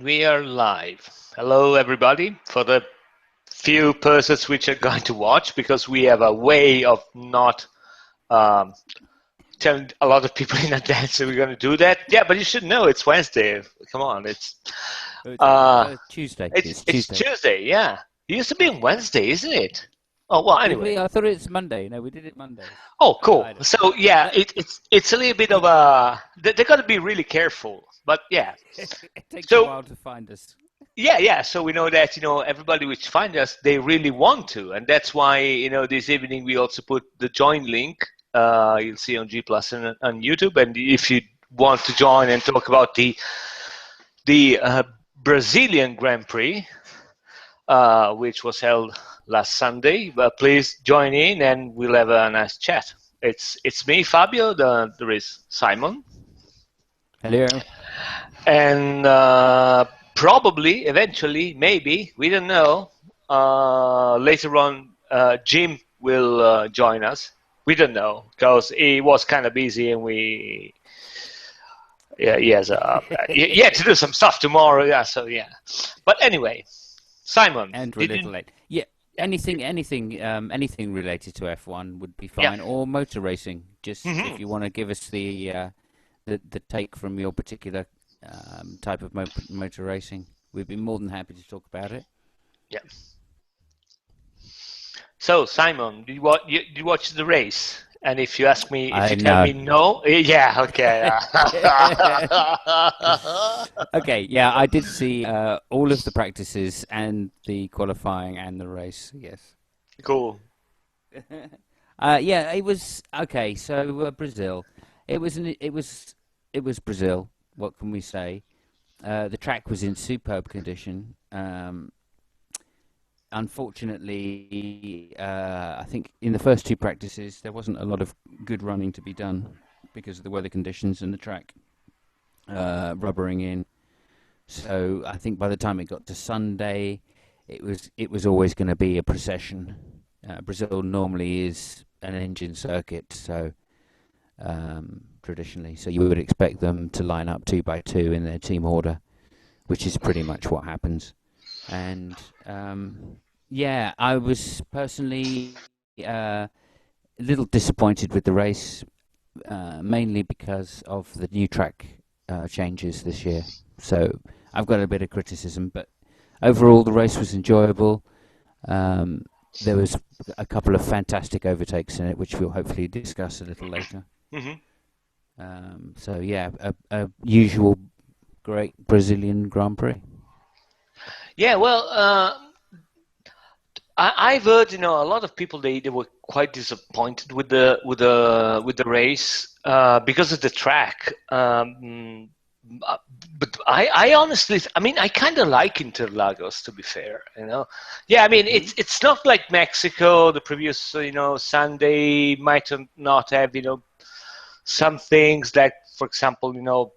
And we are live. Hello, everybody. For the few persons which are going to watch, because we have a way of not um, telling a lot of people in advance that we're going to do that. Yeah, but you should know it's Wednesday. Come on, Tuesday. it's It's it's Tuesday. Tuesday. Yeah, it used to be on Wednesday, isn't it? Oh well, Did anyway. we? I thought it's Monday. No, we did it Monday. Oh, cool. I don't know. So yeah, But it's a little bit of a. They got to be really careful. But yeah. it takes a So while to find us. yeah. So we know that everybody which find us, they really want to, and that's why this evening we also put the join link. You'll see on G Plus and on YouTube, and if you want to join and talk about the Brazilian Grand Prix, which was held last Sunday, please join in, and we'll have a nice chat. It's me, Fabio. There is Simon, Hello. and probably, eventually, maybe, we don't know. Later on, Jim will join us. We don't know because he was kind of busy, and yeah, he had to do some stuff tomorrow. Yeah, so yeah. But anyway, Simon, And we're a did you? little late. Yeah. Yeah, Anything related to F1 would be yeah. fine, or motor racing. Just Hmm. if you want to give us the take from your particular type of motor racing, we'd be more than happy to talk about it. Yeah. So Simon, did you watch the race? And if you ask me, if I you tell know. me no, yeah, okay. Okay, yeah, I did see all of the practices and the qualifying and the race. Yes. Cool. Yeah, it was okay. So Brazil, it was Brazil. What can we say? The track was in superb condition. Unfortunately, I think in the first two practices there wasn't a lot of good running to be done because of the weather conditions and the track rubbering in. So I think by the time it got to Sunday, it was always going to be a procession. Brazil normally is an engine circuit, so traditionally, so you would expect them to line up two by two in their team order, which is pretty much what happens. And yeah, I was personally a little disappointed with the race, mainly because of the new track changes this year. So I've got a bit of criticism, but overall the race was enjoyable. Um, there was a couple of fantastic overtakes in it, which we'll hopefully discuss a little later. Hmm. So yeah, a usual great Brazilian Grand Prix. Yeah, well, I've heard, a lot of people they were quite disappointed with the race because of the track. Uh, but I honestly, I mean, I kind of like Interlagos, to be fair. Yeah, I mean, Hmm. it's not like Mexico. The previous, Sunday might not have, some things like, for example,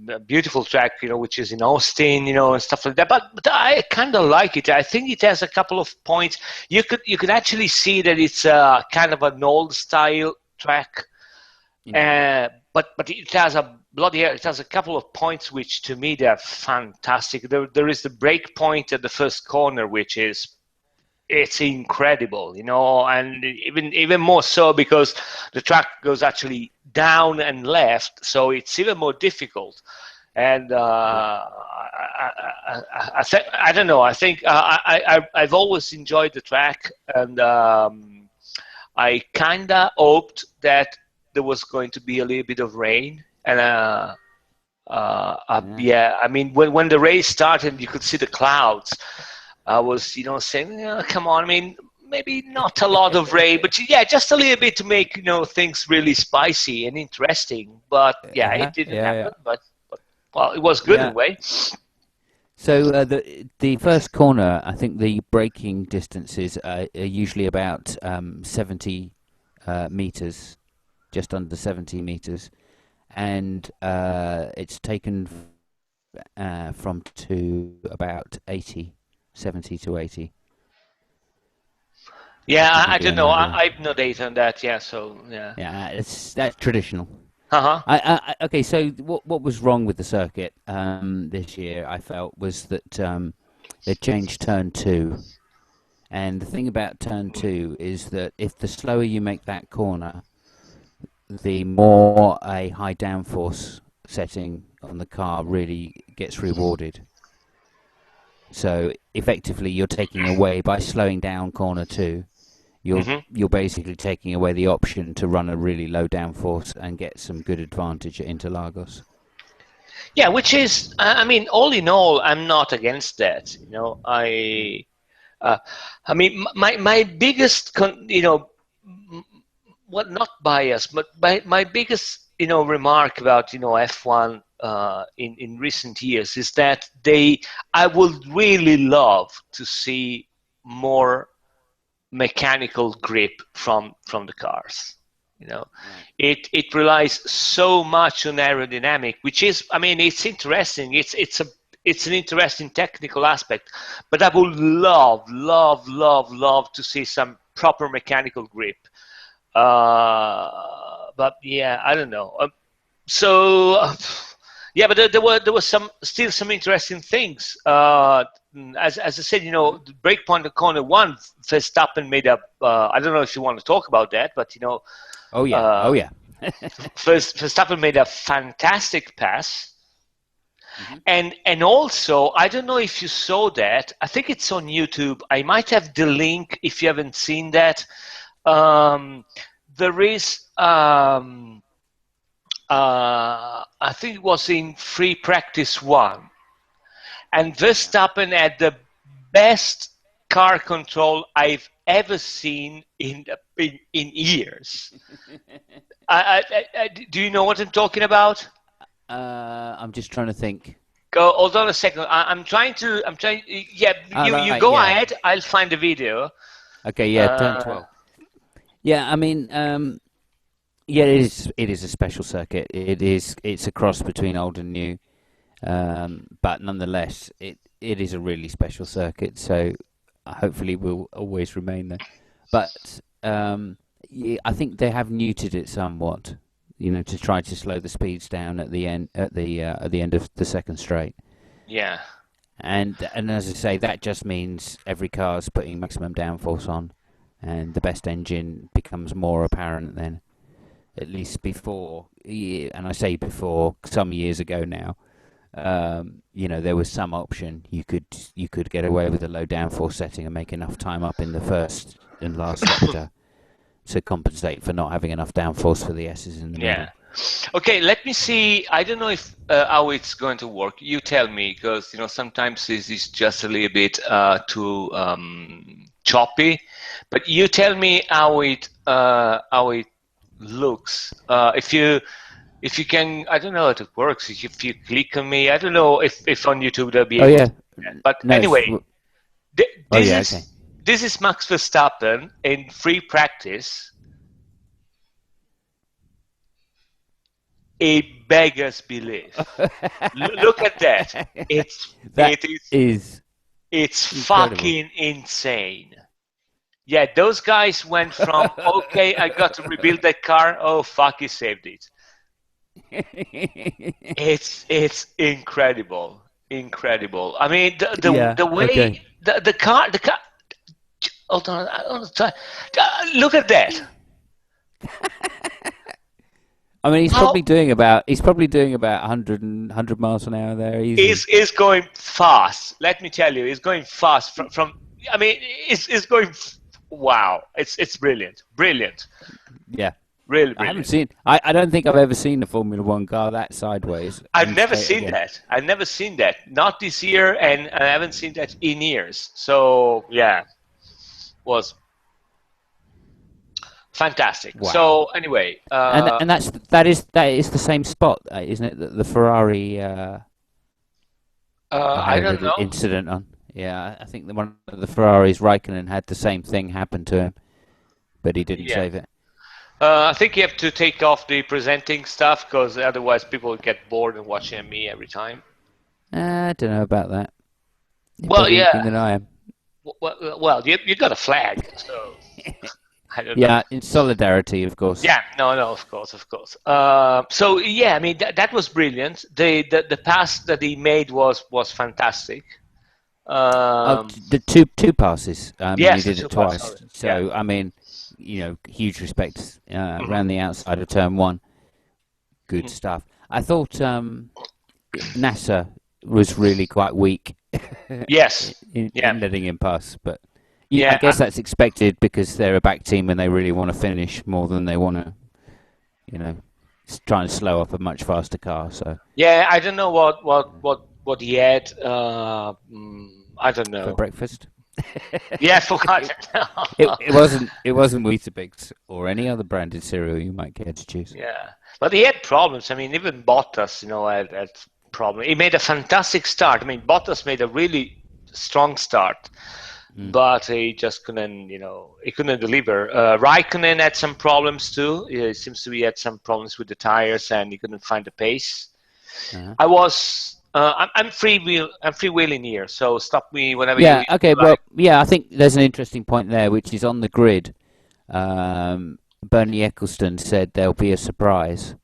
a beautiful track, which is in Austin, and stuff like that. But I kind of like it. I think it has a couple of points. You could actually see that it's kind of an old style track, Yeah. but it has a bloody hell. It has a couple of points which to me they're fantastic. There is the break point at the first corner, which is it's incredible, and even more so because the track goes actually down and left, so it's even more difficult. And Yeah. I don't know. I think I've always enjoyed the track, and I kinda hoped that there was going to be a little bit of rain, and Yeah. yeah. I mean, when the race started, you could see the clouds. I was, saying, come on. I mean, maybe not a lot of rain, but yeah, just a little bit to make things really spicy and interesting. But yeah, Yeah. it didn't Yeah. happen. But well, it was good Yeah. anyway. So the first corner, I think the braking distances are usually about 70 meters, just under 70 meters, and it's taken from to about 80, 70 to 80, Yeah, to I give you don't an know. idea. I've no data on that. Yeah, so yeah. Yeah, that's traditional. Uh-huh. Okay, so what was wrong with the circuit this year? I felt was that they changed turn two, and the thing about turn two is that if the slower you make that corner, the more a high downforce setting on the car really gets rewarded. So effectively, you're taking away by slowing down corner two. Hmm. You're basically taking away the option to run a really low downforce and get some good advantage at Interlagos. Yeah, which is, I mean, all in all, I'm not against that. Uh, I mean, my biggest, well, not bias, but my biggest, remark about, F1 in recent years is that I would really love to see more mechanical grip from the cars. You know, Right. it relies so much on aerodynamic, which is, I mean, it's interesting. It's an interesting technical aspect, but I would love to see some proper mechanical grip. But yeah, I don't know. So yeah, but there were some interesting things. As I said, Hmm. the breakpoint in corner one, Verstappen made up. I don't know if you want to talk about that, but Oh yeah, oh uh, yeah. Verstappen made a fantastic pass, Hmm. and also I don't know if you saw that. I think it's on YouTube. I might have the link if you haven't seen that. Um, there is. I think it was in free practice one, and Yeah. Verstappen had the best car control I've ever seen in years. Do you know what I'm talking about? I'm just trying to think. Go, hold on a second. I'm trying to. I'm trying. Yeah, Oh, you right, go yeah. ahead. I'll find the video. Okay, yeah, turn Uh, 12. Yeah, I mean, yeah, it is a special circuit. It's a cross between old and new. But nonetheless, it is a really special circuit, so hopefully will always remain there. But yeah, I think they have neutered it somewhat, to try to slow the speeds down at the end of the second straight. yeah. And as I say, that just means every car's putting maximum downforce on, and the best engine becomes more apparent then. At least before, yeah, and I say before, some years ago now, there was some option you could get away with a low downforce setting and make enough time up in the first and last sector to compensate for not having enough downforce for the S's in the Yeah. middle. Okay, let me see. I don't know if how it's going to work. You tell me, because sometimes this is just a little bit too choppy. But you tell me how it looks. If you can, I don't know how it works. If you click on me, I don't know if on YouTube they'll be Oh able to yeah, do that. But no, anyway, oh this yeah, is okay. this is Max Verstappen in free practice. A beggar's belief. Look at that. It's That it is is it's incredible. fucking insane. Yeah, those guys went from okay, I got to rebuild that car. Oh fuck, he saved it. It's incredible, incredible. I mean, Yeah, the way okay. the car. Hold on, I want to try. Look at that. I mean, How he's probably doing about 100 miles an hour there easily. is going fast. Let me tell you, it's going fast from. I mean, it's going. Wow, it's brilliant, brilliant, Yeah. really I haven't brilliant. seen. I don't think I've ever seen a Formula One car that sideways I've and never straight seen again. that. I've never seen that. Not this year, and I haven't seen that in years. So yeah, was fantastic. Wow. So anyway, And that is the same spot, isn't it? That the Ferrari had I a don't little know. incident on. Yeah, I think the one of the Ferraris, Raikkonen, had the same thing happen to him, but he didn't Yeah, save it. I think you have to take off the presenting stuff because otherwise people get bored of watching me every time. I don't know about that. You're Well, better yeah. looking than I am. Well, you got a flag, so I don't know. Yeah, in solidarity, of course. Yeah, no, no, of course, of course. So yeah, I mean that was brilliant. The pass that he made was fantastic. Oh, Um, the two passes. I mean, he yes, the did it two pass. Sorry. twice. Yeah. So I mean, huge respect Hmm. around the outside of turn one. Good Hmm. stuff. I thought NASA was really quite weak Yes. Yeah. in letting him pass, but yeah, I Yeah. guess that's expected because they're a back team and they really want to finish more than they want to, you know, try and slow up a much faster car. So Yeah. I don't know what he had. I don't for know. breakfast. Yeah, I forgot. it, it wasn't Weetabix or any other branded cereal you might care to choose. Yeah, but he had problems. I mean, even Bottas, had problem. He made a fantastic start. I mean, Bottas made a really strong start, Mm. but he just couldn't, he couldn't deliver. Raikkonen had some problems too. It seems to be he had some problems with the tires, and he couldn't find the pace. Uh-huh. I'm freewheel. I'm freewheeling here, so stop me whenever Yeah. you Okay. like. Well, yeah. I think there's an interesting point there, which is on the grid. Bernie Ecclestone said there'll be a surprise,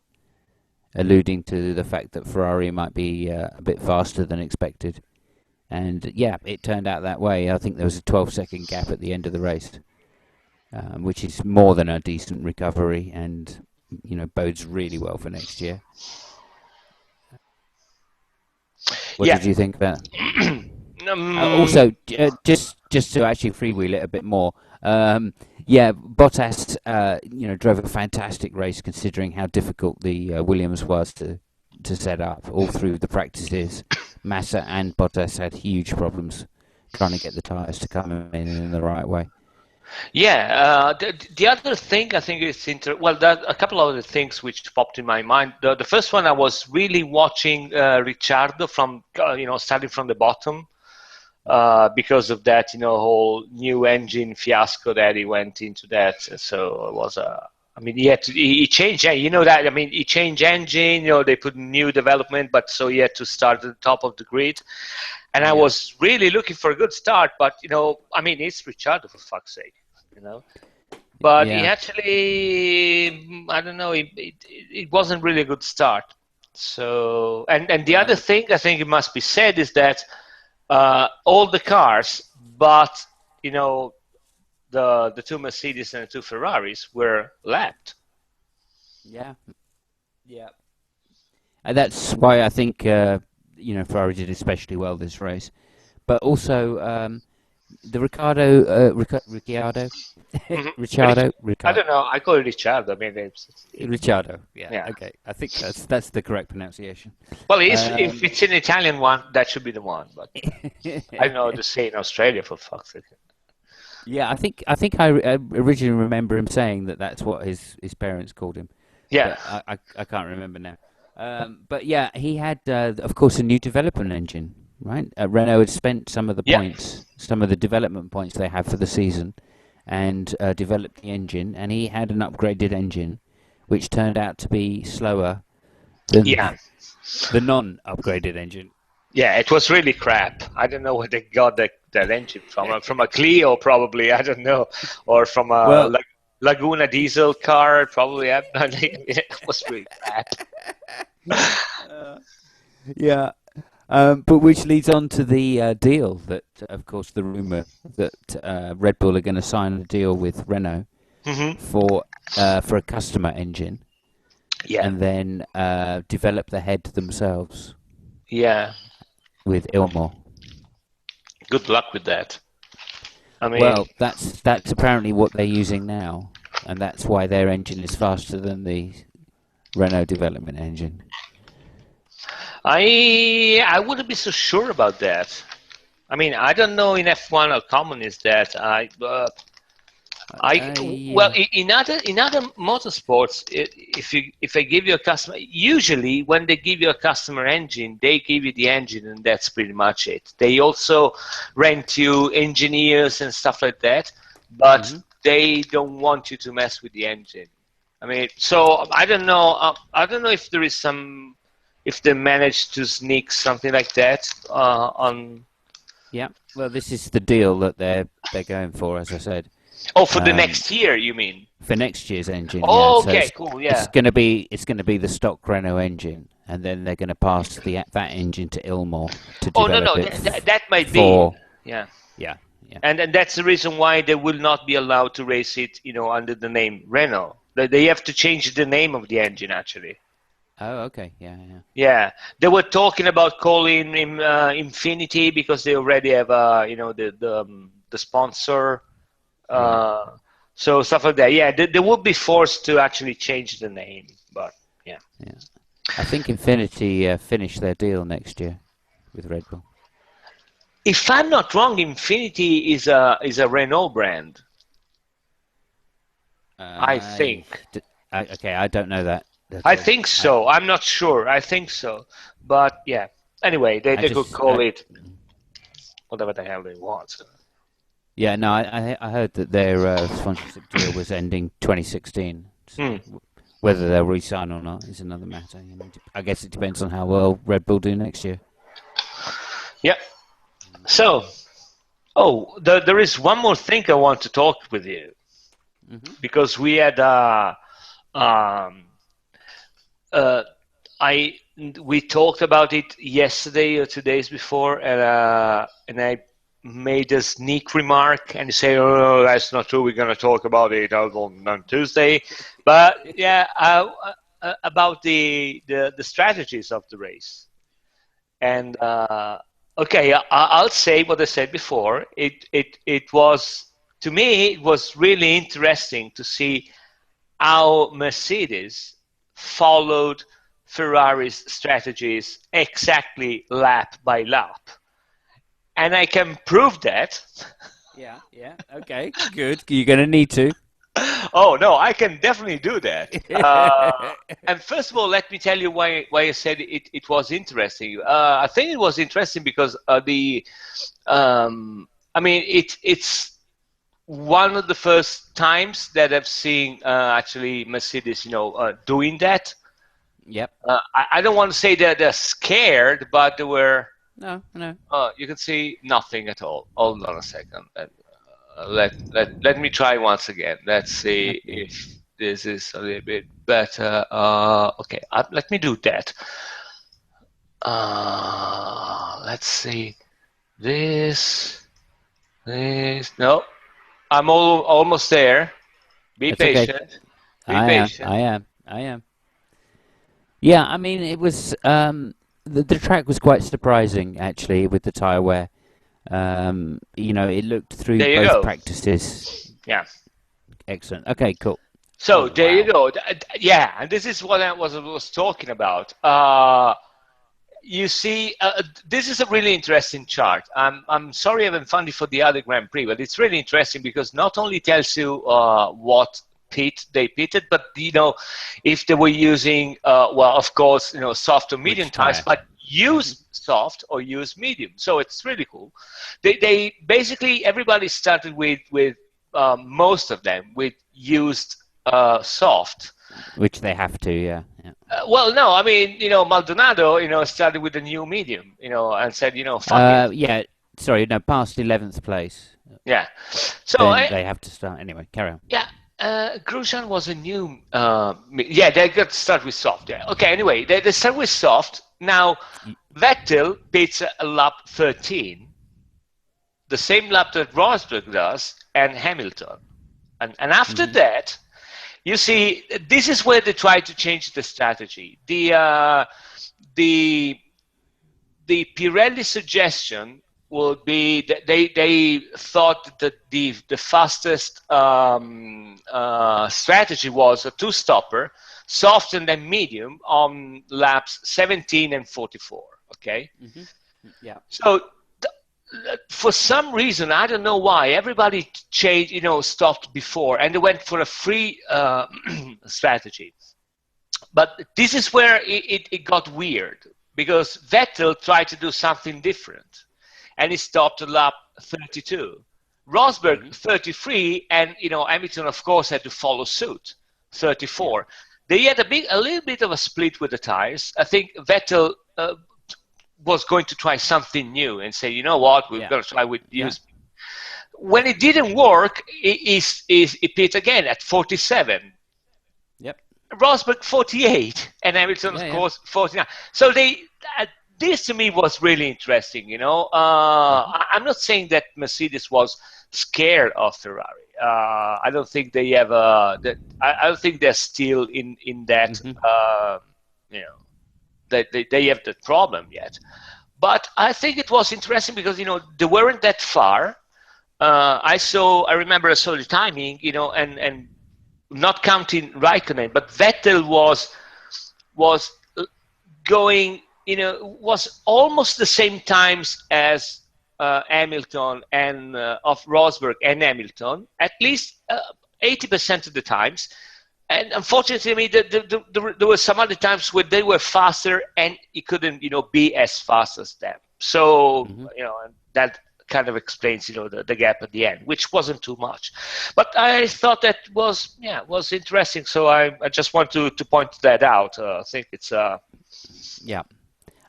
alluding to the fact that Ferrari might be a bit faster than expected. And yeah, it turned out that way. I think there was a 12-second gap at the end of the race, which is more than a decent recovery, and bodes really well for next year. What Yeah. did you think about? um, Also, just to actually freewheel it a bit more, yeah, Bottas, drove a fantastic race considering how difficult the Williams was to set up all through the practices. Massa and Bottas had huge problems trying to get the tyres to come in the right way. Yeah, the other thing I think is well, there are a couple of other things which popped in my mind. The first one, I was really watching Ricciardo from starting from the bottom because of that whole new engine fiasco that he went into that. So it was I mean, he changed. Yeah, you know that. I mean, he changed engine. They put new development, but so he had to start at the top of the grid. And I Yeah. was really looking for a good start, but I mean, it's Ricciardo, for fuck's sake, you know. But he Yeah. actually, I don't know, it wasn't really a good start. So, and the other Well, thing I think it must be said is that all the cars, but you know, the two Mercedes and the two Ferraris were lapped. yeah. Yeah. And that's why I think Ferrari did especially well this race. But also the Ricciardo, Mhm. Ricciardo, I don't know. I call it Ricciardo. I mean, Ricciardo. Yeah, yeah. okay. I think that's the correct pronunciation. Well, if Um, it's an Italian one, that should be the one. But I don't know how to say in Australia, for fuck's sake. yeah, I originally remember him saying that that's what his parents called him, Yeah, but I can't remember now. But yeah, he had, of course, a new development engine, right? Renault had spent yeah, some of the development points they have for the season, and developed the engine, and he had an upgraded engine, which turned out to be slower yeah, than the non-upgraded engine. yeah. It was really crap. I don't know where they got that engine from. From a Clio, probably. I don't know, or from a Well, Laguna diesel car, probably. I don't know. It was really crap. yeah. But which leads on to the deal that, of course, the rumor that Red Bull are going to sign a deal with Renault Hmm. for a customer engine, Yeah, and then develop the head themselves yeah. with Ilmor. Good luck with that. I mean, Well, that's apparently what they're using now, and that's why their engine is faster than the Renault development engine. I wouldn't be so sure about that. I mean, I don't know in F1 how common is that. Well, Yeah. in other motorsports, if I give you a customer, usually when they give you a customer engine, they give you the engine and that's pretty much it. They also rent you engineers and stuff like that, but Hmm. they don't want you to mess with the engine. I mean, so I don't know. I don't know if there is if they managed to sneak something like that on. Yeah. Well, this is the deal that they're going for, as I said. Oh, for the um, next year, you mean? for next year's engine. Yeah, Oh, so okay, cool. it's Yeah. going to be the stock Renault engine, and then they're going to pass that engine to Ilmor to Oh, no, develop no, it that might be. for Yeah. yeah, yeah. And that's the reason why they will not be allowed to race it, under the name Renault. They have to change the name of the engine, actually. Oh, okay, yeah, yeah. Yeah, they were talking about calling him Infinity because they already have, the sponsor. Right. Uh, so stuff like that. Yeah, they would be forced to actually change the name, but yeah. Yeah. I think Infinity finished their deal next year with Red Bull. If I'm not wrong, Infinity is a Renault brand. I I, think. okay, I don't know that. I That think so. I'm not sure. I think so. But yeah. Anyway, I they could just call it whatever the hell they want. yeah, no, I heard that their sponsorship deal was ending 2016. So Hmm. whether they'll re-sign or not is another matter. You know, I guess it depends on how well Red Bull do next year. Yeah. So, there is one more thing I want to talk with you Hmm. because we had um, uh, we talked about it yesterday or 2 days before, and I made a sneak remark and say, "Oh, that's not true. We're going to talk about it on Tuesday." But yeah, about the strategies of the race. And okay, I'll say what I said before. It was, to me, it was really interesting to see how Mercedes followed Ferrari's strategies exactly lap by lap. And I can prove that. Yeah, yeah. Okay, good. You're going to need to. Oh, no, I can definitely do that. And first of all, let me tell you why I said it was interesting. I think it was interesting because I mean, it's one of the first times that I've seen actually Mercedes, doing that. Yep. I don't want to say that they're scared, but they were. No, no. You can see nothing at all. Hold on a second. Let me try once again. Let's see Okay. if this is a little bit better. Okay, let me do that. Let's see. This, this. No, I'm almost there. Be It's okay. patient. Be I am. patient. I am. I am. Yeah, I mean, it was the track was quite surprising actually with the tyre wear. You know, it looked through There you both go. practices. Yeah. Excellent. Okay, cool. Oh So there you wow. go. Yeah, and this is what I was talking about. You see, this is a really interesting chart. I'm sorry I haven't found it for the other Grand Prix, but it's really interesting because not only tells you what pit they pitted, but if they were using, well, of course, soft or medium Which tires, tyre? but Hmm. use soft or use medium. So it's really cool. They basically everybody started with most of them with used soft. Which they have to, yeah. Yeah. Well, no, I mean, Maldonado, started with a new medium, and said, fuck it. Yeah. Sorry, no, past 11th place. Yeah. So, Then they have to start anyway. Carry on. yeah, Grosjean was a new, yeah, they got to start with soft. Yeah. Okay, anyway, they start with soft. Now, Y- Vettel beats a lap 13, the same lap that Rosberg does, and Hamilton. And after mhm. that, you see, this is where they try to change the strategy. The Pirelli suggestion would be that they thought that the fastest strategy was a two-stopper, soft and then medium on laps 17 and 44. Okay, Mhm. Yeah. so for some reason I don't know why everybody changed, stopped before, and they went for a free strategy. But this is where it got weird because Vettel tried to do something different and he stopped at lap 32. Rosberg Mhm. 33, and Hamilton of course had to follow suit, Yeah. 34. They had a little bit of a split with the tires. I think Vettel was going to try something new and say, you know what, we're Yeah. going to try with Yeah. use. when it didn't work, it pit again at 47. Yep. Rosberg 48 and Hamilton, of Yeah, yeah. course, 49. So this to me was really interesting. Hmm. I'm not saying that Mercedes was scared of Ferrari. I don't think they ever. I don't think they're still in that. Hmm. You know, that they have that problem yet. But I think it was interesting because they weren't that far. I remember I saw the timing, and not counting Raikkonen, but Vettel was going, was almost the same times as Hamilton and of Rosberg and Hamilton, at least 80% of the times. And unfortunately, there were some other times where they were faster, and he couldn't, be as fast as them. So, Hmm. that kind of explains, the gap at the end, which wasn't too much. But I thought that was interesting. So I just want to point that out. I think it's Yeah.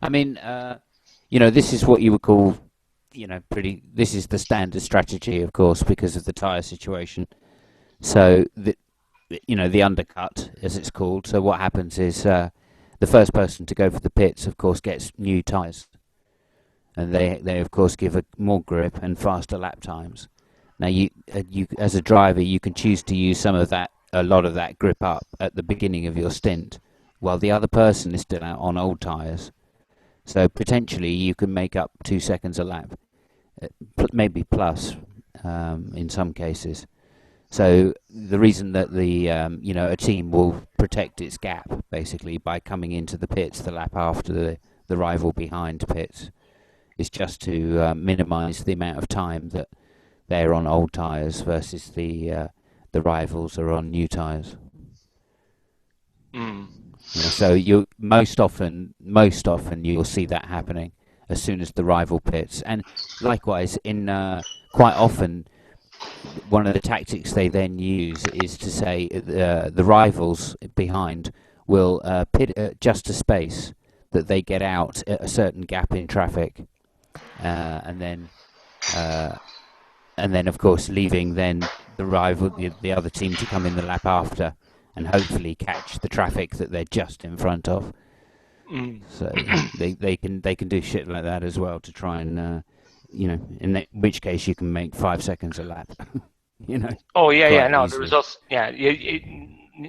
I mean, this is what you would call, this is the standard strategy, of course, because of the tyre situation. So, the undercut, as it's called. So what happens is the first person to go for the pits, of course, gets new tyres. And they of course give a more grip and faster lap times. Now you as a driver you can choose to use a lot of that grip up at the beginning of your stint, while the other person is still out on old tyres. So potentially you can make up 2 seconds a lap, maybe plus in some cases. So the reason that a team will protect its gap basically by coming into the pits the lap after the rival behind pits is just to minimise the amount of time that they're on old tyres versus the rivals are on new tyres. mm, So you most often you'll see that happening as soon as the rival pits, and likewise in quite often one of the tactics they then use is to say the rivals behind will pit just a space that they get out at a certain gap in traffic, and then uh, of course leaving then the other team to come in the lap after and hopefully catch the traffic that they're just in front of. mm. So they can do shit like that as well to try and which case you can make 5 seconds a lap. Oh yeah, yeah. Quite No, the easily. results. Yeah,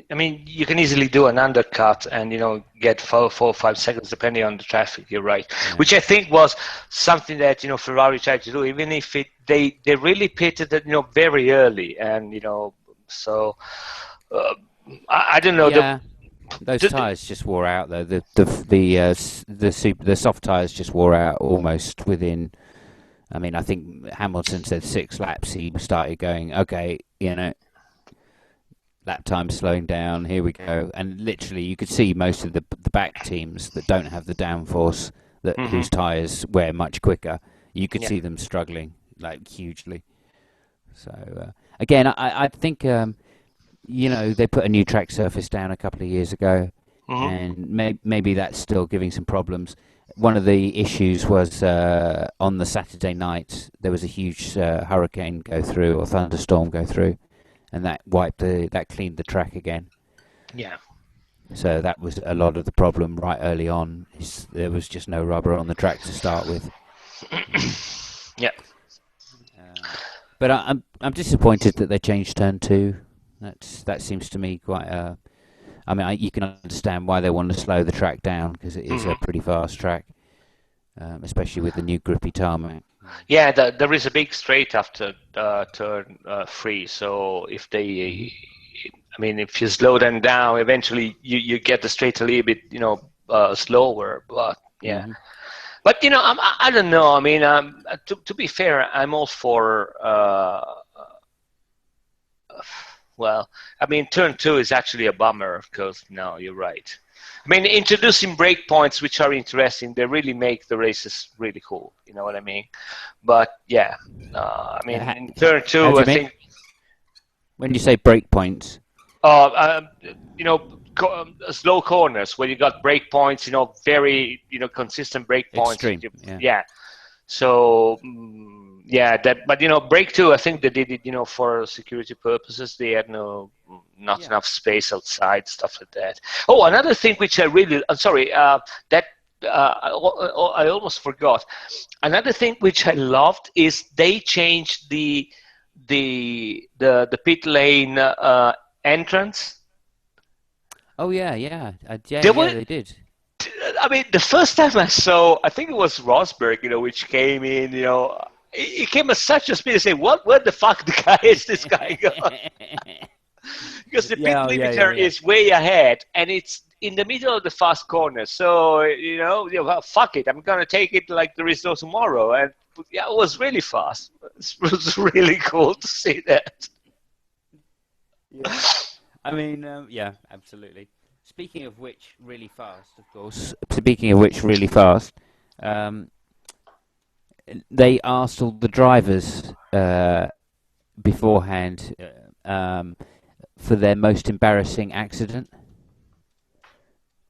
I mean, you can easily do an undercut and get 4 or 5 seconds depending on the traffic. You're right, Yeah. which I think was something that Ferrari tried to do, even if they really pitted it very early, and so uh, I don't know Yeah. Those the tires just wore out though. The soft tires just wore out almost within. I mean, I think Hamilton said 6 laps. He started going, okay, lap time slowing down. Here we go, and literally you could see most of the back teams that don't have the downforce Mhm. whose tires wear much quicker. You could Yeah. see them struggling like hugely. So again, I think they put a new track surface down a couple of years ago, Mhm. and maybe that's still giving some problems. One of the issues was on the Saturday night there was a huge hurricane go through or thunderstorm go through, and that cleaned the track again. Yeah. So that was a lot of the problem right early on. There was just no rubber on the track to start with. Yeah. Um, but I'm disappointed that they changed turn two. That seems to me quite. I mean, you can understand why they want to slow the track down because it is a Mhm. pretty fast track, especially with the new grippy tarmac. Yeah, there is a big straight after turn three. So if Hmm. I mean, if you slow them down, eventually you get the straight a little bit, slower. But yeah, Hmm. but I don't know. I mean, to be fair, I'm all for. Well, I mean, turn two is actually a bummer because no, you're right. I mean, introducing breakpoints, which are interesting, they really make the races really cool. You know what I mean? But yeah, I mean, in turn How two, do I you mean? think, When you say break points? uh, um, slow corners where you got breakpoints, very, consistent breakpoints. Extreme, yeah. Yeah. So Yeah, that. But break two. I think they did it, for security purposes. They had not Yeah. enough space outside, stuff like that. Oh, another thing which I really, I'm sorry, that I almost forgot. Another thing which I loved is they changed the pit lane entrance. Oh yeah, yeah, There were they did. I mean, the first time I saw, I think it was Rosberg, which came in, he came at such a speed. I say, what? Where the fuck the guy is this guy going? Because the pit Yeah, oh, limiter yeah. is way ahead, and it's in the middle of the fast corner. So well, fuck it, I'm gonna take it like there is no tomorrow. And yeah, it was really fast. It was really cool to see that. Yeah. I mean, yeah, absolutely. Speaking of which, really fast, of course. Speaking of which, really fast, um, they asked all the drivers beforehand for their most embarrassing accident.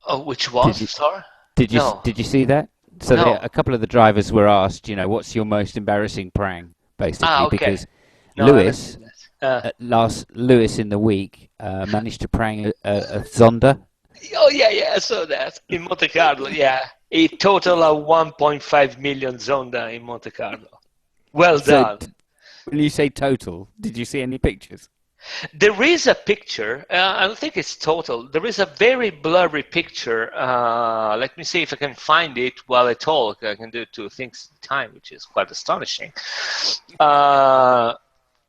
Oh, which was? Did you Sorry? No, did you see that? So no. a couple of the drivers were asked, what's your most embarrassing prank, Ah, basically, okay. because No, I haven't Lewis seen that. Lewis in the week managed to prank a Zonda. Oh yeah, yeah, I saw that in Monte Carlo. Yeah, a total of 1.5 million Zonda in Monte Carlo. Well So done. when you say total, did you see any pictures? There is a picture. I don't think it's total. There is a very blurry picture. Let me see if I can find it while I talk. I can do two things at a time, which is quite astonishing. Uh,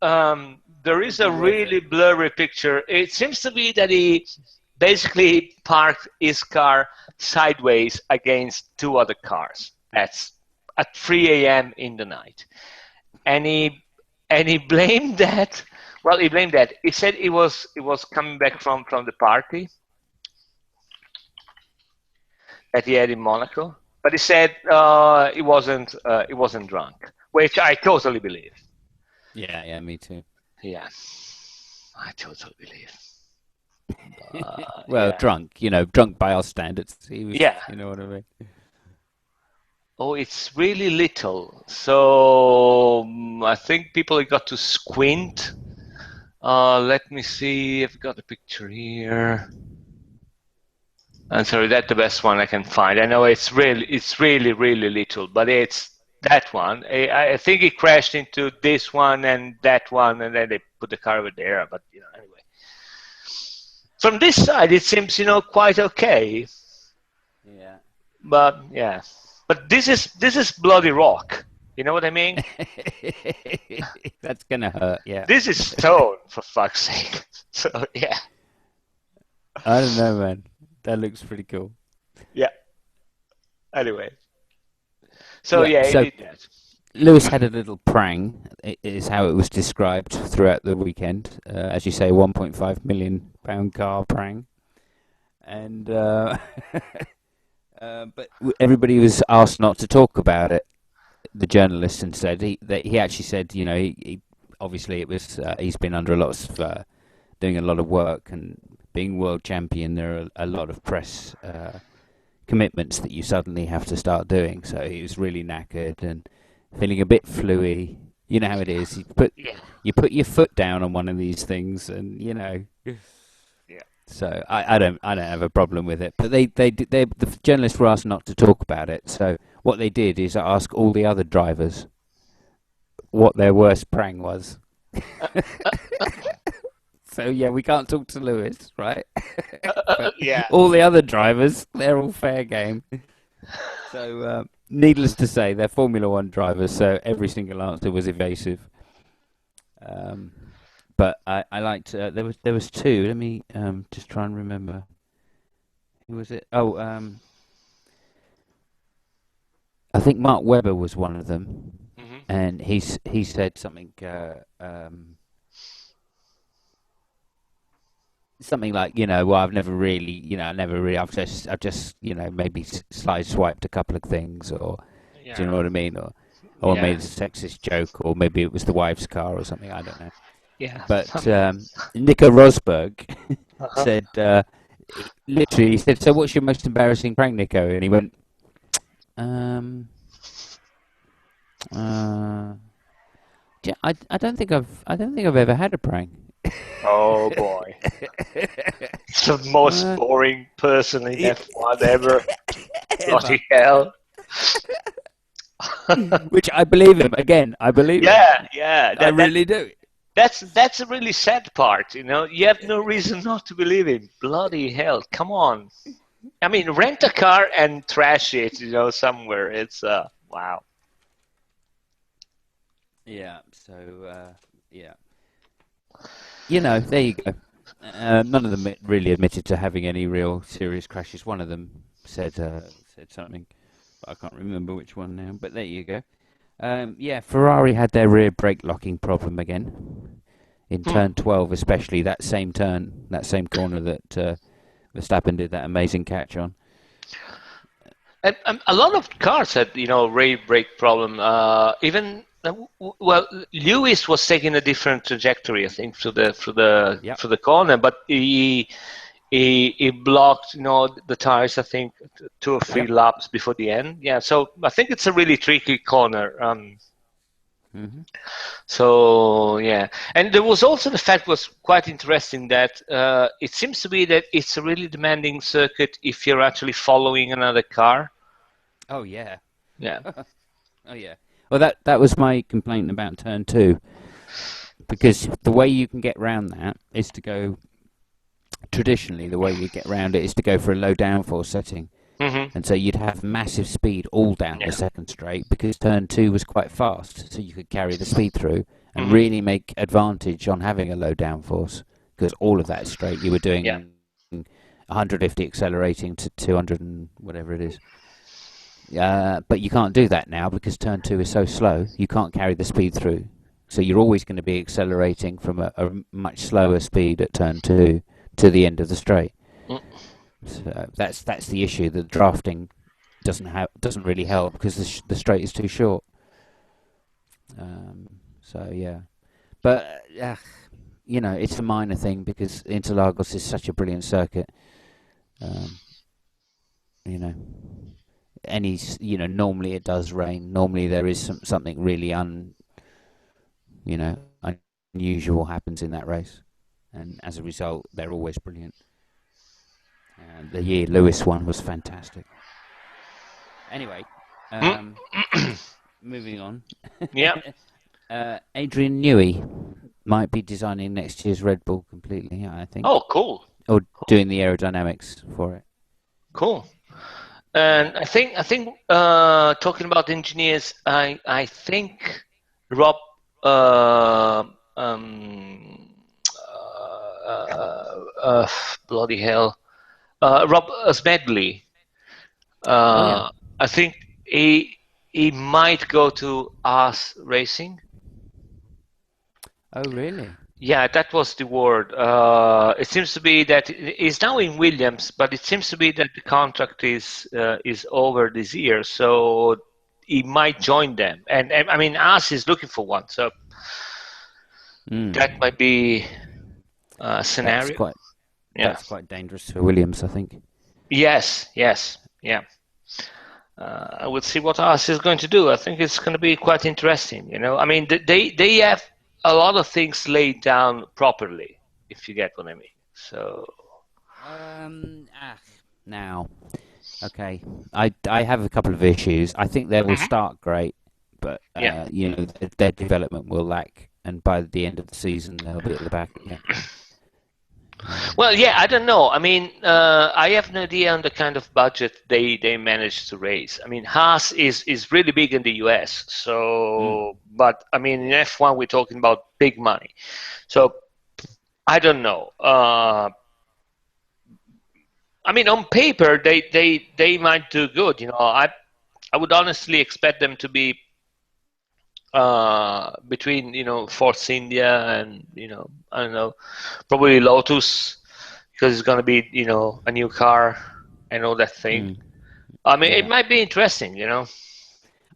there Would is be a worth it. really blurry picture. It seems to be that he basically parked his car sideways against two other cars. That's at 3 a.m. in the night, and he blamed that. Well, he blamed that. He said he was coming back from the party that he had in Monaco, but he said he wasn't drunk, which I totally believe. Yeah, yeah, me too. Yeah, I totally believe. Well, Yeah, drunk, drunk by our standards. He was, yeah. you know what I mean? Oh, it's really little. So I think people got to squint. Let me see. I've got a picture here. I'm sorry, that's the best one I can find. I know it's really, really little, but it's that one. I think it crashed into this one and that one, and then they put the car over there. But anyway, from this side, it seems quite okay. Yeah. But yeah, but this is bloody rock. You know what I mean? That's gonna hurt, yeah. This is stone, for fuck's sake. So yeah, I don't know, man. That looks pretty cool. yeah. Anyway, so Yeah, yeah, he so did that. Lewis had a little prang, is how it was described throughout the weekend. As you say, £1.5 million car prang. And but everybody was asked not to talk about it. The journalist and said he actually said, he obviously it was he's been under a lot of doing a lot of work and being world champion. There are a lot of press commitments that you suddenly have to start doing. So he was really knackered and feeling a bit fluey. You know how it is. Yeah, You put your foot down on one of these things, and yeah. So I don't have a problem with it. But the journalists were asked not to talk about it. So what they did is ask all the other drivers what their worst prang was. So yeah, we can't talk to Lewis, right? But Yeah. all the other drivers, they're all fair game. So needless to say, they're Formula One drivers. So every single answer was evasive. Um, but I liked there was two. Let me just try and remember. Who was it? Oh, I think Mark Webber was one of them, Hmm. and he said something something like, well, I've never really, I've just maybe slide swiped a couple of things, or do you know Yeah. what I mean, or Yeah. made a sexist joke, or maybe it was the wife's car or something. I don't know. Yeah. But Nico Rosberg Uh-huh. said, literally, he said, "So, what's your most embarrassing prank, Nico?" And he went, um, uh, I don't think I've ever had a prank. Oh boy, it's the most Uh, boring person in yeah, F1 ever. ever. Bloody hell. Which I believe him. Again, I believe him. Yeah, yeah. I really do. That's a really sad part, you know. You have no reason not to believe him. Bloody hell, come on. I mean, rent a car and trash it, you know, somewhere. It's wow. Yeah. So yeah. There you go. None of them really admitted to having any real serious crashes. One of them said something, but I can't remember which one now. But there you go. Yeah, Ferrari had their rear brake locking problem again in Hmm. turn 12, especially that same turn, that same corner that Verstappen did that amazing catch on. And a lot of cars had, you know, ray brake problem. Even well, Lewis was taking a different trajectory, I think, Yep. for the corner, but he blocked, you know, the tires. I think 2 or 3 Yep. laps before the end. Yeah, so I think it's a really tricky corner. Hmm. So yeah, and there was also the fact was quite interesting that it seems to be that it's a really demanding circuit if you're actually following another car. Oh yeah. Yeah. Oh yeah. Well, that was my complaint about turn two, because the way you can get round that is to go. Traditionally, the way you get round it is to go for a low downforce setting. Hmm. And so you'd have massive speed all down the Yeah. second straight because turn two was quite fast, so you could carry the speed through and Hmm. really make advantage on having a low downforce because all of that straight you were Yeah. doing 150 accelerating to 200 and whatever it is. But you can't do that now because turn two is so slow, you can't carry the speed through. So you're always going to be accelerating from a much slower speed at turn two to the end of the straight. Mm. So that's the issue. The drafting doesn't really help because the straight is too short. So yeah, but it's a minor thing because Interlagos is such a brilliant circuit. Um, you know, normally it does rain. Normally there is something really you know unusual happens in that race, and as a result, they're always brilliant. And the year Lewis won was fantastic. Anyway, Mm. um, moving on. Yeah. Adrian Newey might be designing next year's Red Bull completely, I think, Oh, cool. or doing the aerodynamics for it. Cool. Yeah. And I think talking about engineers, I think Rob uh, um, bloody hell, Rob Smedley. Oh yeah. Uh, I think he might go to Us Racing. Oh really? Yeah, that was the word. It seems to be that he's now in Williams, but it seems to be that the contract is over this year, so he might join them. And I mean, Us is looking for one, so that might Mm. be a That's scenario. quite Yeah. dangerous for Williams, I think. Yes. Yes. Yeah. I will see what Us is going to do. I think it's going to be quite interesting. You know, I mean, they have a lot of things laid down properly, if you get what I mean. So. Um. Ah. Now, okay. I have a couple of issues. I think they will Mhm. start great, but Yeah. their development will lack, and by the end of the season they'll be at the back again. Well, yeah, I don't know. I mean, I have no idea on the kind of budget they managed to raise. I mean, Haas is really big in the US, Mm. so but I mean in F1 we're talking about big money. So I don't know. I mean, on paper they might do good. You know, I would honestly expect them to be between Force India and I don't know, probably Lotus because it's gonna be a new car and all that thing. Mm. I mean, it Yeah. might be interesting, you know.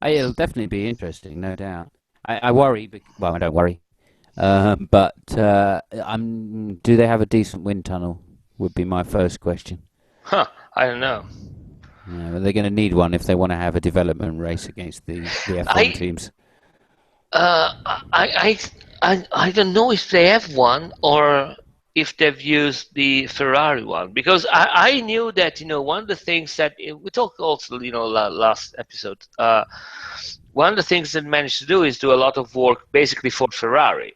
It'll definitely be interesting, no doubt. I worry. Well, I don't worry. But do they have a decent wind tunnel? Would be my first question. Huh? I don't know. Well, they're going to need one if they want to have a development race against the F1 I teams. I don't know if they have one or if they've used the Ferrari one, because I knew that one of the things that we talked also last episode, one of the things that managed to do is do a lot of work basically for Ferrari,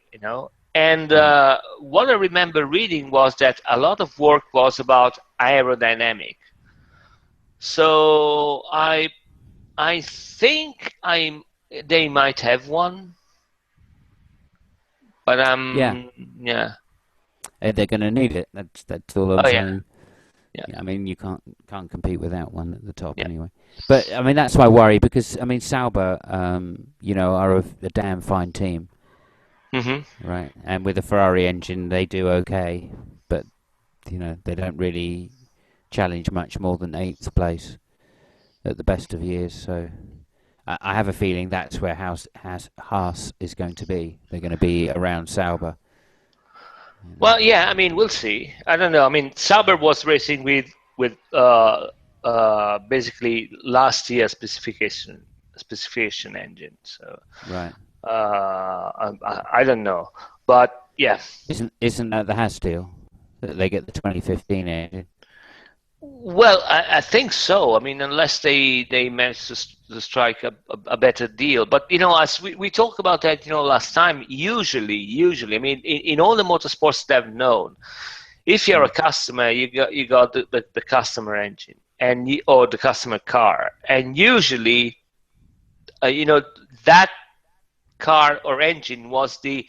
and Right. what I remember reading was that a lot of work was about aerodynamic. So I think they might have one, but Yeah, yeah. they're going to need it. That's all I'm Oh yeah, saying. yeah, Yeah, I mean, you can't compete without one at the top yeah. anyway. But I mean, that's my worry because I mean, Sauber, are a damn fine team, Hmm. right? And with the Ferrari engine, they do okay, but they don't really challenge much more than eighth place at the best of years. So I have a feeling that's where Haas is going to be. They're going to be around Sauber. Well, yeah. I mean, we'll see. I don't know. I mean, Sauber was racing with basically last year's specification engine. So Right. I don't know, but yeah. Isn't that the Haas deal that they get the 2015 engine? Well, I think so. I mean, unless they manage to strike a better deal. But as we talked about that, last time. Usually, I mean, in all the motorsports that I've known, if you're a Mm. customer, you got the customer engine or the customer car, and usually, that car or engine was the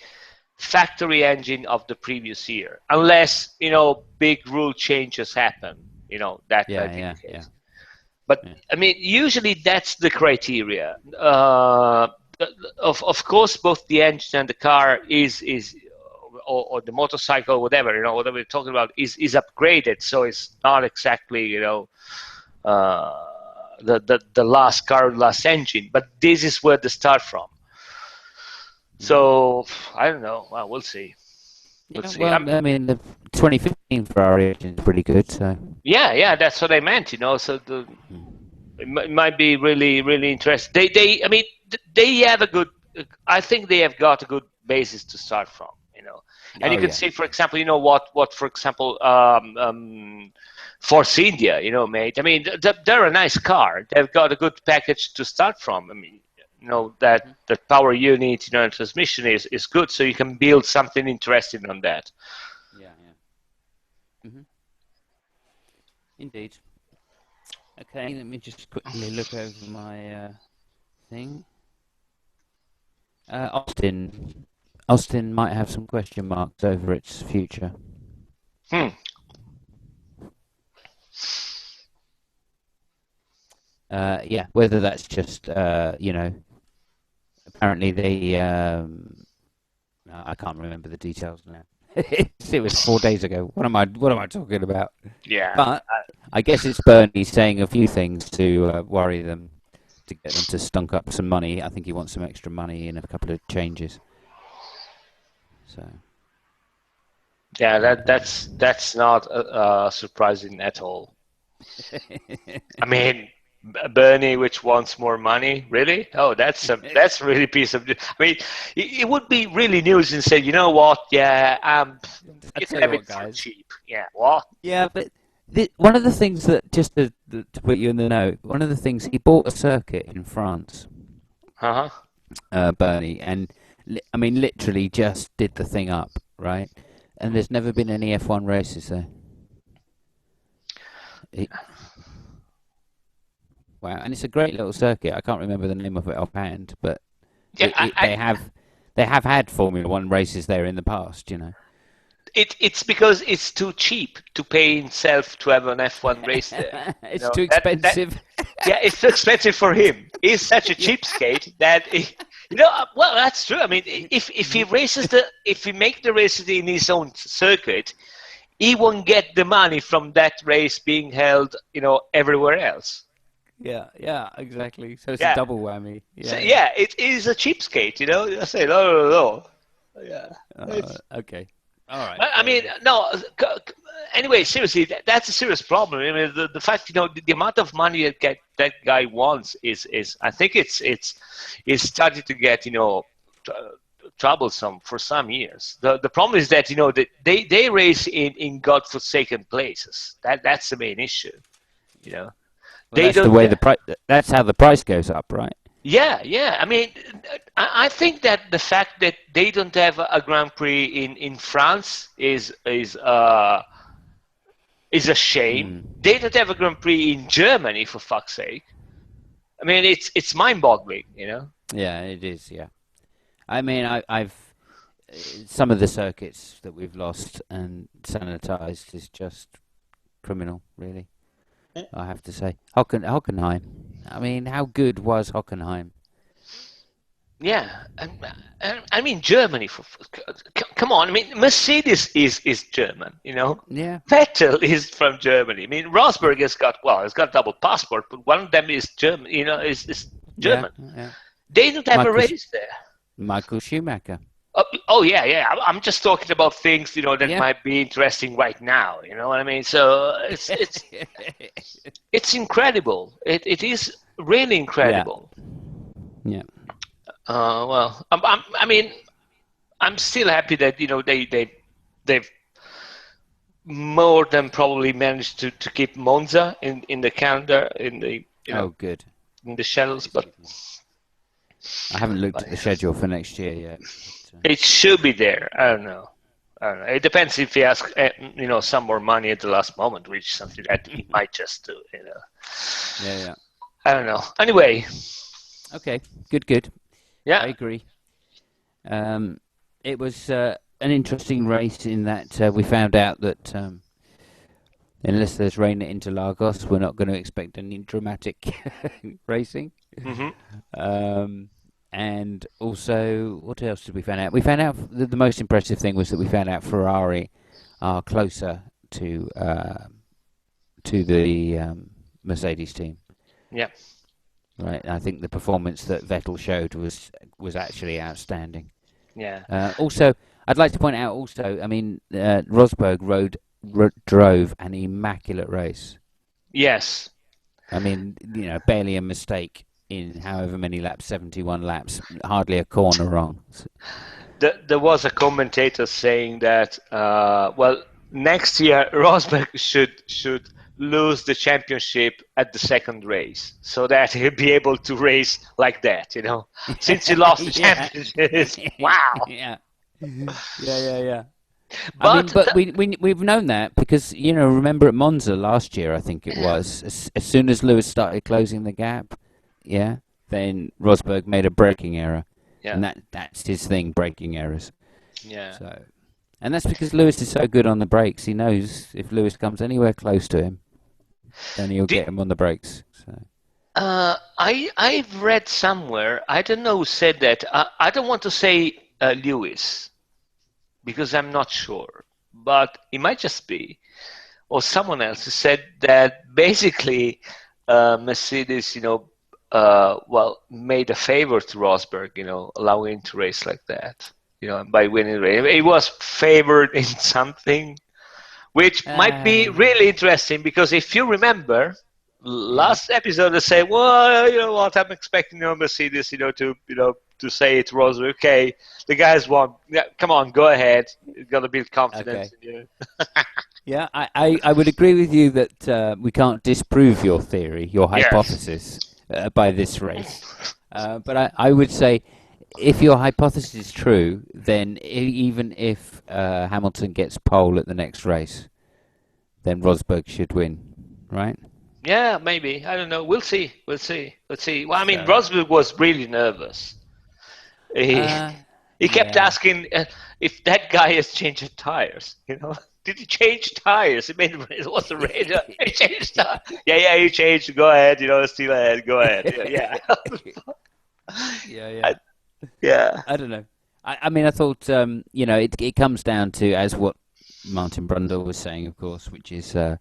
factory engine of the previous year, unless big rule changes happen. That Yeah, might be yeah, the yeah, case. But yeah. I mean, usually that's the criteria. Of course, both the engine and the car is or the motorcycle, whatever whatever we're talking about is upgraded, so it's not exactly uh, the last car, last engine, but this is where they start from. Mm. So I don't know. Well, we'll see. We'll Yeah, see. well, I mean, the 2015 Ferrari engine is pretty good, so. Yeah, that's what I meant. So Mm. it might be really, really interesting. I mean, they have a good. I think they have got a good basis to start from. And Oh you can yeah, see, for example, what, for example, Force India, mate. I mean, they're a nice car. They've got a good package to start from. I mean, hmm that power unit, and transmission is good, so you can build something interesting on that. yeah, yeah. Indeed. Okay, let me just quickly look over my thing. Austin might have some question marks over its future. Hmm. Yeah, whether that's just apparently they I can't remember the details now. It was 4 days ago. What am I talking about? Yeah. But I guess it's Bernie saying a few things to worry them, to get them to stunk up some money. I think he wants some extra money and a couple of changes. So Yeah, that's not surprising at all. I mean, Bernie, which wants more money, really? Oh, that's really piece of. I mean, it would be really news and say, you know what? Yeah, I you can tell you have what, it for guys. cheap. Yeah, what? Yeah, but one of the things that just to put you in the know, one of the things he bought a circuit in France, Uh huh. Bernie, and I mean literally just did the thing up, right? And there's never been any F1 races there. It, wow, and it's a great little circuit. I can't remember the name of it offhand, but Yeah, they have had Formula One races there in the past. it's because it's too cheap to pay himself to have an F1 race there. It's too That expensive. yeah, it's too expensive for him. He's such a cheapskate that well, that's true. I mean, if he make the races in his own circuit, he won't get the money from that race being held, everywhere else. Yeah, yeah, exactly. So it's a Yeah. double whammy. So Yeah, yeah. yeah, it is a cheapskate. I say no, no, no. Yeah. It's, Okay. All right. I Fair mean, enough. no. Anyway, seriously, that's a serious problem. I mean, the fact the amount of money that guy wants is I think it's starting to get troublesome for some years. The problem is that they race in godforsaken places. That's the main issue. You know, Well, they that's the don't. way the price. That's how the price goes up, right? Yeah, yeah. I mean, I think that the fact that they don't have a Grand Prix in France is a shame. Mm. They don't have a Grand Prix in Germany, for fuck's sake. I mean, it's mind-boggling, you know. Yeah, it is. Yeah. I mean, I've some of the circuits that we've lost and sanitized is just criminal, really. I have to say, Hockenheim. I mean, how good was Hockenheim? Yeah, and I mean Germany. Come on, I mean Mercedes is German, you know. Yeah, Vettel is from Germany. I mean Rosberg has got double passport, but one of them is German. You know, is yeah, German. yeah. They don't have a Michael race there. Michael Schumacher. Oh yeah, yeah. I'm just talking about things that Yeah. might be interesting right now. You know what I mean? So it's incredible. It is really Yeah, incredible. yeah. Well, I mean, I'm still happy that they've more than probably managed to keep Monza in the calendar Oh, good. in the shadows, but Basically. I haven't looked at the schedule for next year yet. But, it should be there. I don't know. I don't know. It depends if he asks some more money at the last moment, which is something that he might just do. yeah, yeah. I don't know. Anyway, Okay, good. I yeah, agree. It was an interesting race in that we found out that unless there's rain at Interlagos, we're not going to expect any dramatic racing. hmm Um, and also, what else did we find out? We found out the most impressive thing was that we found out Ferrari are closer to the Mercedes team. yeah, Right, I think the performance that Vettel showed was actually outstanding. yeah. Also, I'd like to point out also, I mean, Rosberg drove an immaculate race. Yes. I mean, barely a mistake in however many laps, 71 laps, hardly a corner wrong. There was a commentator saying that well, next year Rosberg should lose the championship at the second race so that he'll be able to race like that, since he lost the Yeah. championship. Wow. Yeah. Yeah. I mean, But but we've known that because remember at Monza last year, I think it was, as soon as Lewis started closing the gap, yeah, then Rosberg made a braking error, yeah, and that's his thing, braking errors. yeah. So, and that's because Lewis is so good on the brakes. He knows if Lewis comes anywhere close to him, then he'll Did, get him on the brakes. So, I've read somewhere, I don't know who said that. I don't want to say Lewis because I'm not sure, but it might just be, or someone else who said that basically Mercedes, well, made a favor to Rosberg, allowing him to race like that, by winning the race. He was favored in something, which might be uh, really interesting because if you remember, yeah. last episode they say, well, you know what, I'm expecting Mercedes, to say it was okay. The guys won. Yeah, come on, go ahead. You got to build confidence Okay. in you. Yeah, I would agree with you that we can't disprove your theory, your Yes. hypothesis, by this race. But I would say if your hypothesis is true, then even if Hamilton gets pole at the next race, then Rosberg should win, right? Yeah, maybe. I don't know. We'll see. We'll see. Let's see. Well, I mean, So, Rosberg was really nervous. He, uh, he kept yeah. asking if that guy has changed tires. Did he change tires? It was a red. He changed tires. Yeah, he changed. Go ahead. Still ahead. Go ahead. Yeah. Yeah. I, yeah. I don't know. I mean, I thought, it comes down to, as what Martin Brundle was saying, of course, which is, the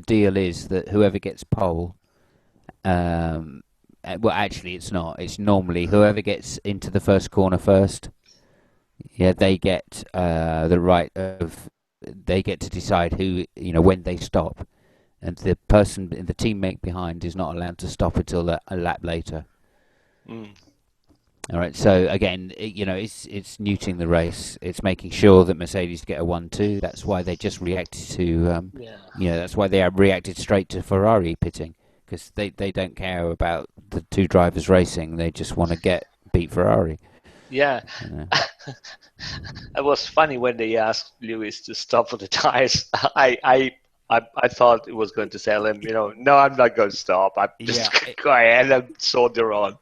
deal is that whoever gets pole, well, actually, it's not. It's normally whoever gets into the first corner first. Yeah, they get the right of. They get to decide who, when they stop, and the person, the teammate behind, is not allowed to stop until a lap later. Mm. All right. So again, it's neuting the race. It's making sure that Mercedes get a 1-2. That's why they just reacted to, Yeah. that's why they reacted straight to Ferrari pitting, because they don't care about the two drivers racing. They just want to beat Ferrari. Yeah. You know. It was funny when they asked Lewis to stop for the tires. I thought it was going to tell him, no, I'm not going to stop. I'm just Yeah. go ahead and soldier on.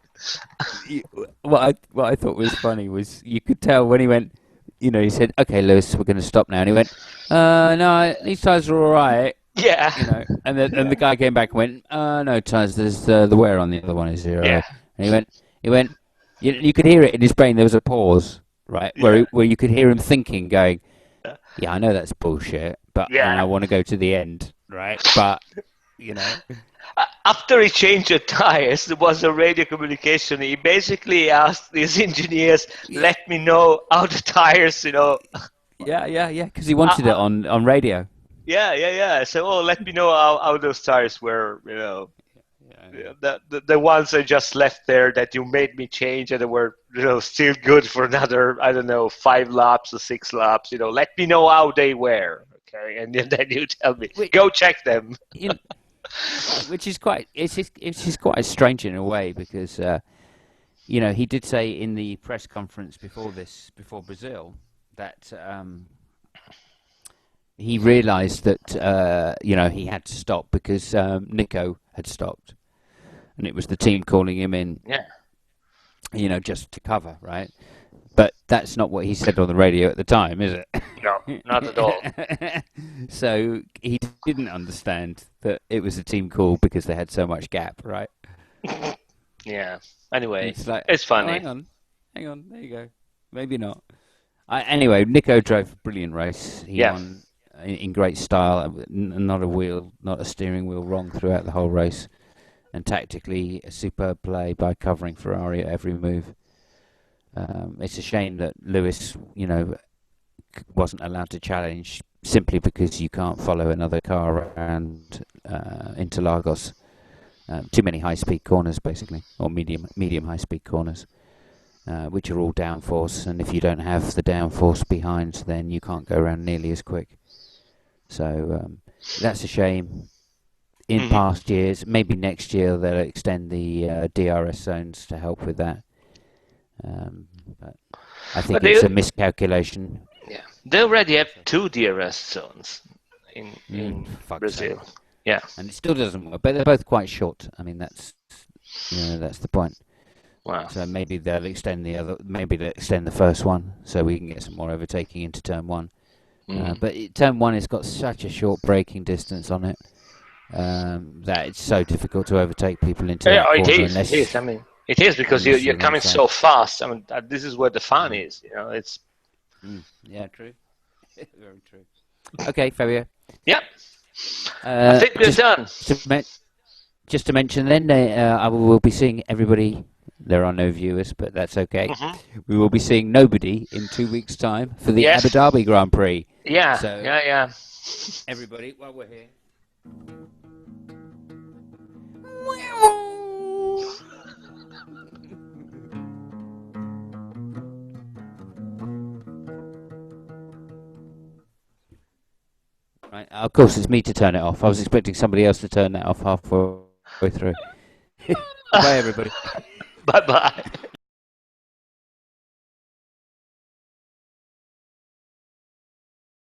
What I thought was funny was you could tell when he went, he said, "Okay, Lewis, we're going to stop now," and he went, "No, these tires are all right." Yeah. And the guy came back and went, "No, tires. There's the wear on the other one is 0." Yeah. And he went. You could hear it in his brain. There was a pause, right, Yeah. where you could hear him thinking, going, "Yeah, I know that's bullshit, and I Yeah. want to go to the end, right? But you know, After he changed the tires, there was a radio communication. He basically asked his engineers, yeah, "Let me know how the tires, yeah, because he uh, wanted it uh, on radio." yeah." So, let me know how those tires were, Yeah, I know. yeah, the ones I just left there that you made me change and they were still good for another, I don't know, 5 laps or 6 laps. Let me know how they were, okay, and then you tell me Which, go check them. in, which is quite it's quite strange in a way because he did say in the press conference before Brazil that he realised that he had to stop because Nico had stopped, and it was the team calling him in, Yeah, just to cover, right? But that's not what he said on the radio at the time, is no, not at all. it? So he didn't understand that it was a team call because they had so much gap, right? Yeah. Anyway, It's like, it's oh, funny. hang on, there you go. Maybe not. Anyway, Nico drove a brilliant race. He Yeah. won in great style. Not a steering wheel wrong throughout the whole race. And tactically, a superb play by covering Ferrari at every move. It's a shame that Lewis, wasn't allowed to challenge simply because you can't follow another car around Interlagos. Too many high-speed corners, basically, or medium high-speed corners, which are all downforce. And if you don't have the downforce behind, then you can't go around nearly as quick. So that's a shame. In Hmm. past years, maybe next year they'll extend the DRS zones to help with that. But I But think it's a miscalculation. they already have So, 2 DRS zones in fuck's sake. Brazil. Yeah. And it still doesn't work, but they're both quite short. I mean, that's the point. Wow. So maybe they'll extend the first one, so we can get some more overtaking into turn one. Mm. But turn one has got such a short braking distance on it that it's so difficult to overtake people into Yeah, that it corner is. It is. I mean, it is because unless you're you're coming inside. so fast. I mean, this is where the fun Mm. is. It's Yeah, true. Very true. Okay, Fabio. yeah. I think we're Just done. just to mention then, I will be seeing everybody. There are no viewers, but that's okay. Hmm. We will be seeing nobody in 2 weeks' time for the Abu Yes. Dhabi Grand Prix. Yeah. So, Yeah. everybody, while we're here. Right, of course, it's me to turn it off. I was expecting somebody else to turn that off halfway through. Bye, everybody. Bye bye.